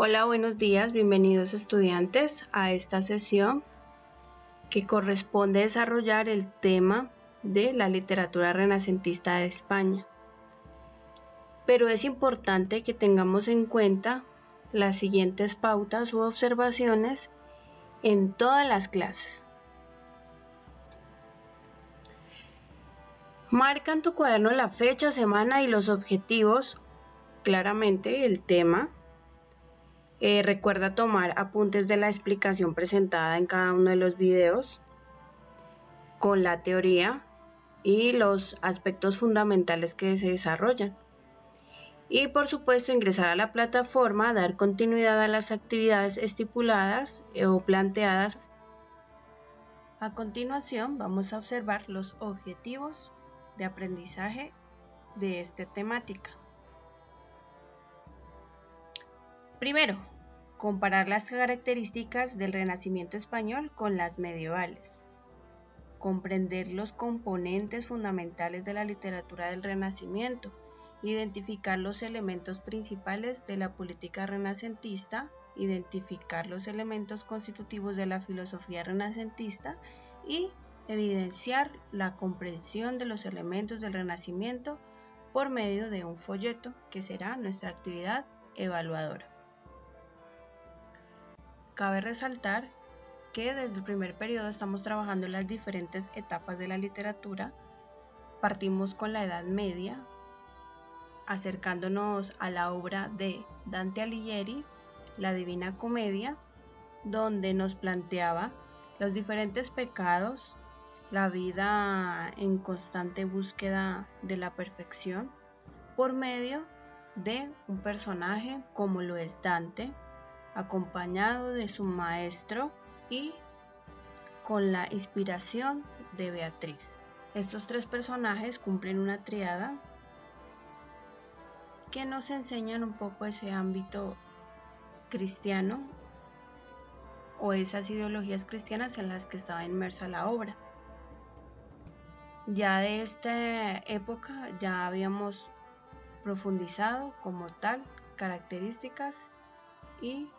Hola, buenos días, bienvenidos estudiantes a esta sesión que corresponde desarrollar el tema de la literatura renacentista de España. Pero es importante que tengamos en cuenta las siguientes pautas u observaciones en todas las clases. Marca en tu cuaderno la fecha, semana y los objetivos, claramente el tema. Recuerda tomar apuntes de la explicación presentada en cada uno de los videos con la teoría y los aspectos fundamentales que se desarrollan. Y por supuesto ingresar a la plataforma, dar continuidad a las actividades estipuladas o planteadas. A continuación vamos a observar los objetivos de aprendizaje de esta temática. Primero, comparar las características del Renacimiento español con las medievales. Comprender los componentes fundamentales de la literatura del Renacimiento. Identificar los elementos principales de la política renacentista. Identificar los elementos constitutivos de la filosofía renacentista y evidenciar la comprensión de los elementos del Renacimiento por medio de un folleto que será nuestra actividad evaluadora. Cabe resaltar que desde el primer periodo estamos trabajando las diferentes etapas de la literatura. Partimos con la Edad Media, acercándonos a la obra de Dante Alighieri, la Divina Comedia, donde nos planteaba los diferentes pecados, la vida en constante búsqueda de la perfección, por medio de un personaje como lo es Dante, acompañado de su maestro y con la inspiración de Beatriz. Estos tres personajes cumplen una tríada que nos enseñan un poco ese ámbito cristiano o esas ideologías cristianas en las que estaba inmersa la obra. Ya de esta época ya habíamos profundizado como tal características y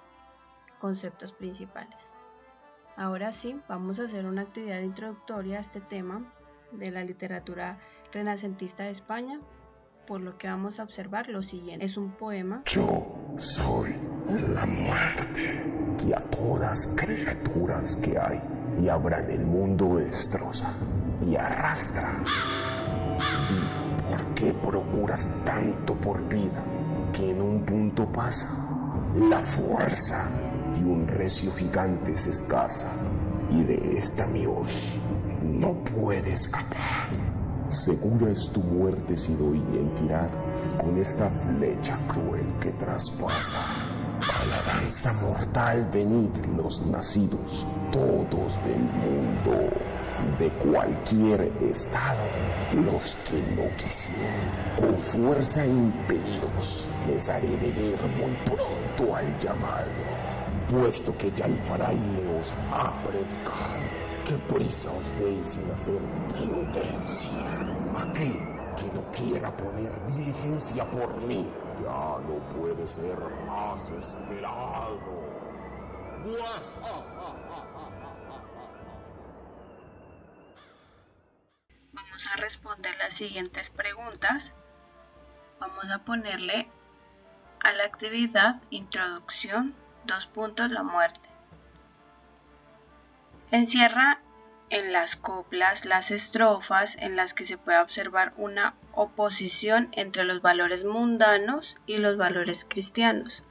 conceptos principales. Ahora sí, vamos a hacer una actividad introductoria a este tema de la literatura renacentista de España, por lo que vamos a observar lo siguiente. Es un poema. Yo soy la muerte, que a todas criaturas que hay y habrá en el mundo destroza y arrastra. ¿Y por qué procuras tanto por vida que en un punto pasa? La fuerza de un recio gigante es escasa y de esta mi hoz no puede escapar. Segura es tu muerte si doy en tirar con esta flecha cruel que traspasa. A la danza mortal venid los nacidos todos del mundo, de cualquier estado, los que no quisieren, con fuerza impelidos, les haré venir muy pronto al llamado, puesto que ya el fraile os ha predicado, que prisa os deis en hacer penitencia. Aquel que no quiera poner diligencia por mí, ya no puede ser más esperado. Vamos a responder las siguientes preguntas. Vamos a ponerle a la actividad introducción, la muerte. Encierra en las coplas las estrofas en las que se puede observar una oposición entre los valores mundanos y los valores cristianos.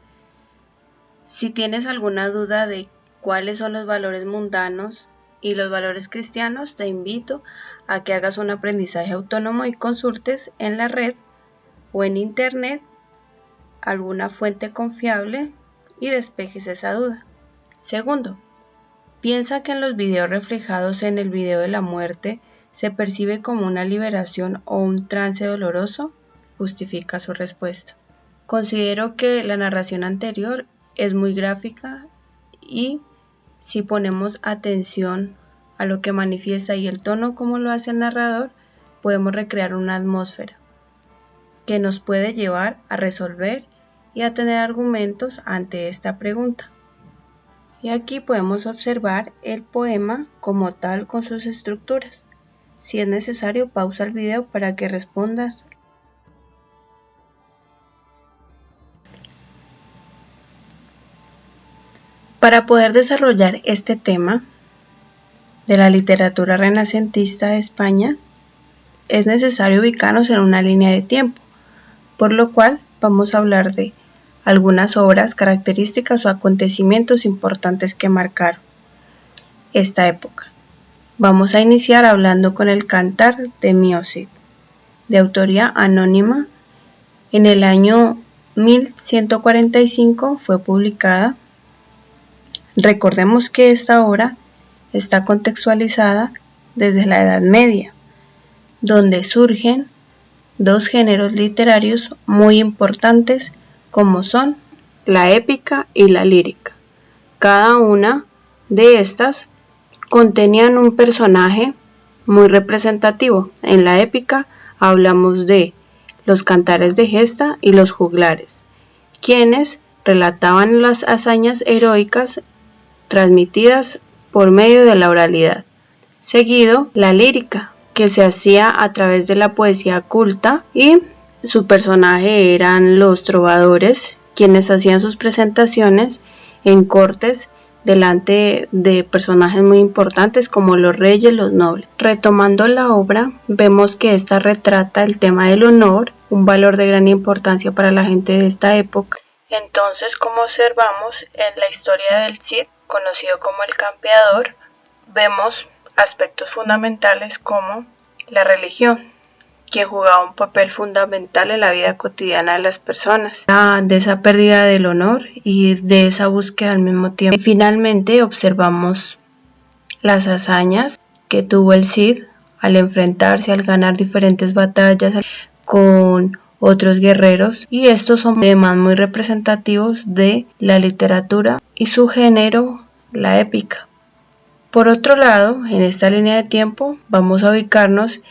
Si tienes alguna duda de cuáles son los valores mundanos y los valores cristianos, te invito a que hagas un aprendizaje autónomo y consultes en la red o en internet alguna fuente confiable y despejes esa duda. Segundo, piensa que en los videos reflejados en el video de la muerte se percibe como una liberación o un trance doloroso. Justifica su respuesta. Considero que la narración anterior es muy gráfica y si ponemos atención a lo que manifiesta y el tono como lo hace el narrador, podemos recrear una atmósfera que nos puede llevar a resolver y a tener argumentos ante esta pregunta. Y aquí podemos observar el poema como tal con sus estructuras. Si es necesario, pausa el video para que respondas. Para poder desarrollar este tema de la literatura renacentista de España, es necesario ubicarnos en una línea de tiempo, por lo cual vamos a hablar de algunas obras, características o acontecimientos importantes que marcaron esta época. Vamos a iniciar hablando con el Cantar de Mio Cid, de autoría anónima. En el año 1145 fue publicada. Recordemos que esta obra está contextualizada desde la Edad Media, donde surgen dos géneros literarios muy importantes como son la épica y la lírica. Cada una de estas contenían un personaje muy representativo. En la épica hablamos de los cantares de gesta y los juglares, quienes relataban las hazañas heroicas transmitidas por medio de la oralidad. Seguido, la lírica, que se hacía a través de la poesía culta, y su personaje eran los trovadores, quienes hacían sus presentaciones en cortes delante de personajes muy importantes como los reyes, los nobles. Retomando la obra, vemos que esta retrata el tema del honor, un valor de gran importancia para la gente de esta época. Entonces, como observamos en la historia del Cid, conocido como el Campeador, vemos aspectos fundamentales como la religión, que jugaba un papel fundamental en la vida cotidiana de las personas, de esa pérdida del honor y de esa búsqueda al mismo tiempo. Y finalmente observamos las hazañas que tuvo el Cid al enfrentarse, al ganar diferentes batallas con otros guerreros, y estos son temas muy representativos de la literatura y su género, la épica. Por otro lado, en esta línea de tiempo vamos a ubicarnos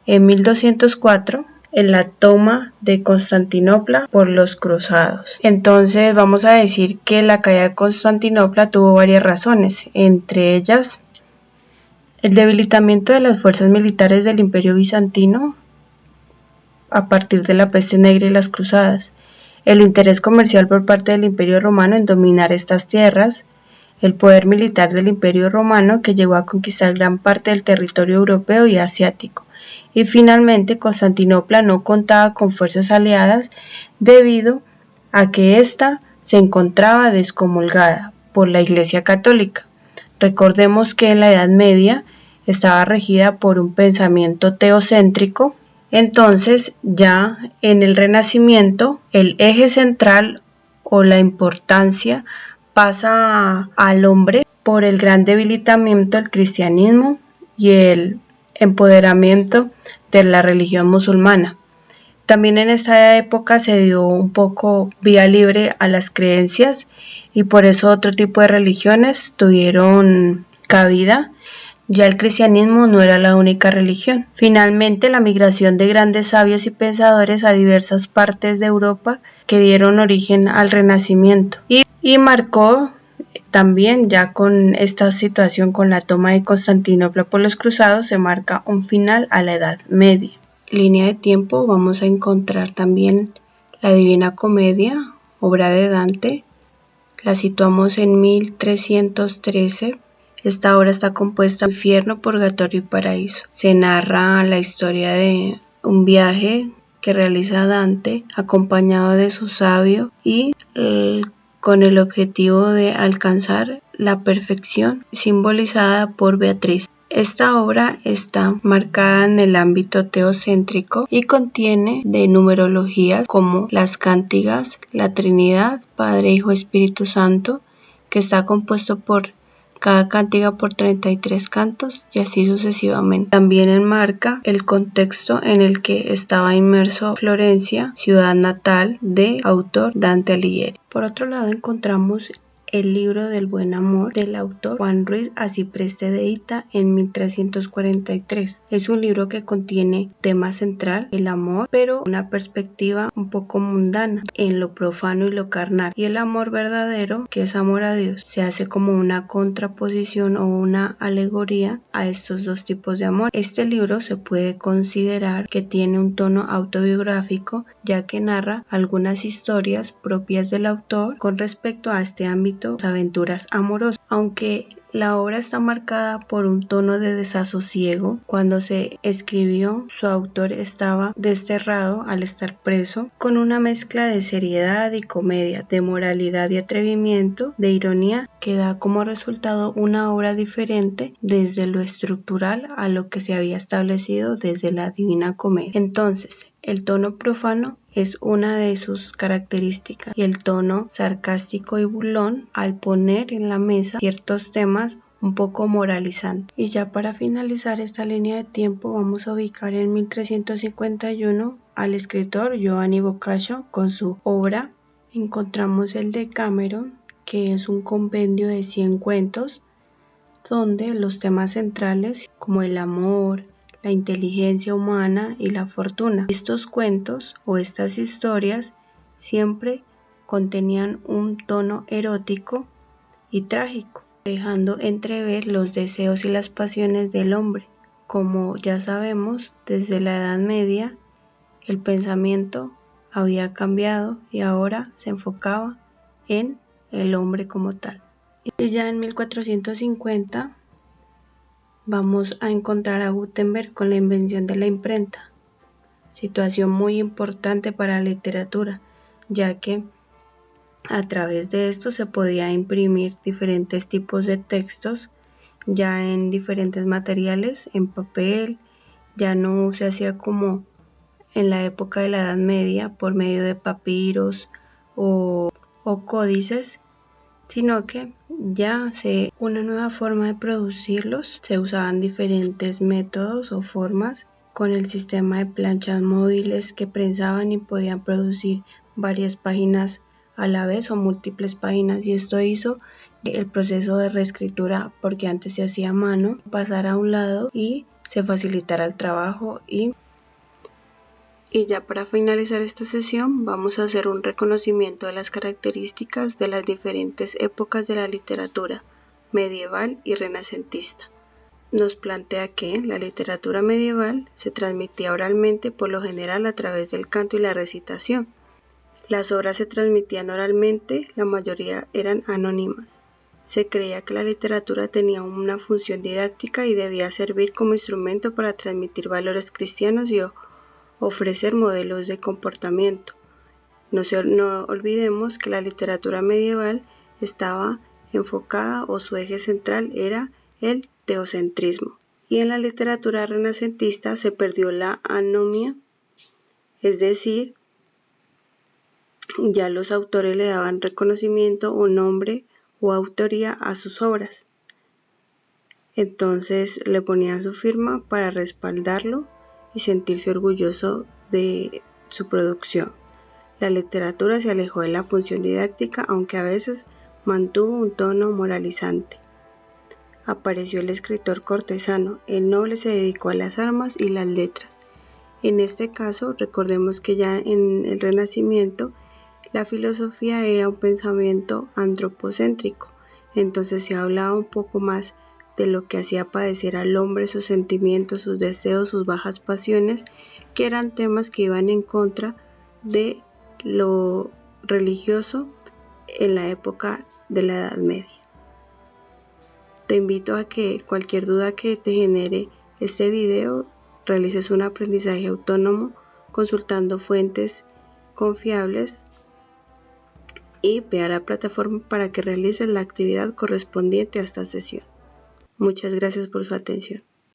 en 1204, en la toma de Constantinopla por los cruzados. Entonces vamos a decir que la caída de Constantinopla tuvo varias razones, entre ellas el debilitamiento de las fuerzas militares del Imperio Bizantino a partir de la peste negra y las cruzadas, el interés comercial por parte del Imperio Romano en dominar estas tierras, el poder militar del Imperio Romano que llegó a conquistar gran parte del territorio europeo y asiático, y finalmente Constantinopla no contaba con fuerzas aliadas debido a que ésta se encontraba descomulgada por la Iglesia Católica. Recordemos que en la Edad Media estaba regida por un pensamiento teocéntrico. Entonces, ya en el Renacimiento, el eje central o la importancia pasa al hombre por el gran debilitamiento del cristianismo y el empoderamiento de la religión musulmana. También en esta época se dio un poco vía libre a las creencias y por eso otro tipo de religiones tuvieron cabida. Ya el cristianismo no era la única religión. Finalmente, la migración de grandes sabios y pensadores a diversas partes de Europa que dieron origen al Renacimiento y marcó también, ya con esta situación, con la toma de Constantinopla por los cruzados, se marca un final a la Edad Media. Línea de tiempo, vamos a encontrar también la Divina Comedia, obra de Dante. La situamos en 1313. Esta obra está compuesta de infierno, purgatorio y paraíso. Se narra la historia de un viaje que realiza Dante acompañado de su sabio y con el objetivo de alcanzar la perfección, simbolizada por Beatriz. Esta obra está marcada en el ámbito teocéntrico y contiene de numerologías como las cántigas, la Trinidad, Padre, Hijo, Espíritu Santo, que está compuesto por cada cántiga por 33 cantos y así sucesivamente. También enmarca el contexto en el que estaba inmerso Florencia, ciudad natal de autor Dante Alighieri. Por otro lado encontramos El libro del buen amor del autor Juan Ruiz Acipreste de Hita en 1343. Es un libro que contiene tema central, el amor, pero una perspectiva un poco mundana en lo profano y lo carnal. Y el amor verdadero, que es amor a Dios, se hace como una contraposición o una alegoría a estos dos tipos de amor. Este libro se puede considerar que tiene un tono autobiográfico, ya que narra algunas historias propias del autor con respecto a este ámbito, aventuras amorosas. Aunque la obra está marcada por un tono de desasosiego, cuando se escribió su autor estaba desterrado al estar preso, con una mezcla de seriedad y comedia, de moralidad y atrevimiento, de ironía, que da como resultado una obra diferente desde lo estructural a lo que se había establecido desde la Divina Comedia. Entonces, el tono profano es una de sus características y el tono sarcástico y burlón al poner en la mesa ciertos temas un poco moralizantes. Y ya para finalizar esta línea de tiempo vamos a ubicar en 1351 al escritor Giovanni Boccaccio con su obra. Encontramos el Decameron, que es un compendio de 100 cuentos donde los temas centrales como el amor, la inteligencia humana y la fortuna. Estos cuentos o estas historias siempre contenían un tono erótico y trágico, dejando entrever los deseos y las pasiones del hombre. Como ya sabemos, desde la Edad Media el pensamiento había cambiado y ahora se enfocaba en el hombre como tal. Y ya en 1450 vamos a encontrar a Gutenberg con la invención de la imprenta, situación muy importante para la literatura, ya que a través de esto se podía imprimir diferentes tipos de textos ya en diferentes materiales, en papel, ya no se hacía como en la época de la Edad Media por medio de papiros o códices, sino que ya una nueva forma de producirlos. Se usaban diferentes métodos o formas con el sistema de planchas móviles que prensaban y podían producir varias páginas a la vez o múltiples páginas, y esto hizo el proceso de reescritura, porque antes se hacía a mano, pasara a un lado y se facilitara el trabajo. Y ya para finalizar esta sesión vamos a hacer un reconocimiento de las características de las diferentes épocas de la literatura medieval y renacentista. Nos plantea que la literatura medieval se transmitía oralmente, por lo general a través del canto y la recitación. Las obras se transmitían oralmente, la mayoría eran anónimas. Se creía que la literatura tenía una función didáctica y debía servir como instrumento para transmitir valores cristianos y ofrecer modelos de comportamiento. No olvidemos que la literatura medieval estaba enfocada, o su eje central era el teocentrismo, y en la literatura renacentista se perdió la anomia, es decir, ya los autores le daban reconocimiento o nombre o autoría a sus obras, entonces le ponían su firma para respaldarlo y sentirse orgulloso de su producción. La literatura se alejó de la función didáctica, aunque a veces mantuvo un tono moralizante. Apareció el escritor cortesano, el noble se dedicó a las armas y las letras. En este caso, recordemos que ya en el Renacimiento la filosofía era un pensamiento antropocéntrico, entonces se hablaba un poco más de lo que hacía padecer al hombre, sus sentimientos, sus deseos, sus bajas pasiones, que eran temas que iban en contra de lo religioso en la época de la Edad Media. Te invito a que cualquier duda que te genere este video, realices un aprendizaje autónomo consultando fuentes confiables y ve a la plataforma para que realices la actividad correspondiente a esta sesión. Muchas gracias por su atención.